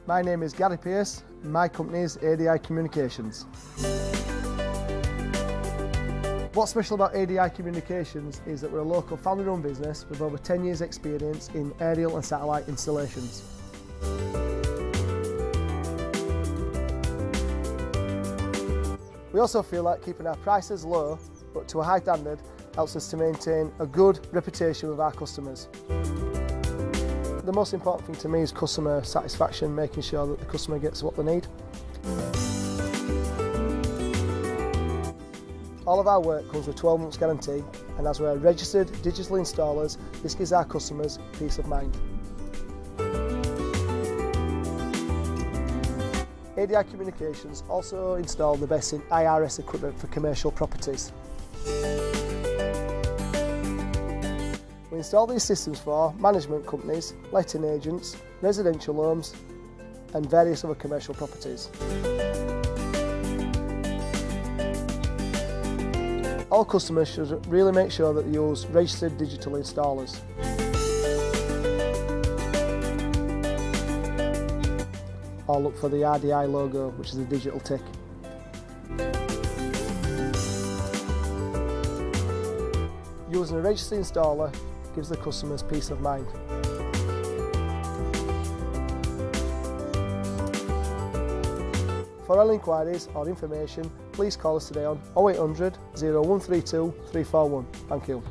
My name is Gary Pearce, and my company is ADI Communications. What's special about ADI Communications is that we're a local family-run business with over 10 years experience in aerial and satellite installations. We also feel that keeping our prices low but to a high standard helps us to maintain a good reputation with our customers. The most important thing to me is customer satisfaction, making sure that the customer gets what they need. All of our work comes with 12 months guarantee, and as we're registered digital installers, this gives our customers peace of mind. ADI Communications also install the best in IRS equipment for commercial properties. We install these systems for management companies, letting agents, residential homes and various other commercial properties. All customers should really make sure that they use registered digital installers. Or look for the RDI logo, which is a digital tick. Using a registered installer gives the customers peace of mind. For all inquiries or information, please call us today on 0800 0132 341. Thank you.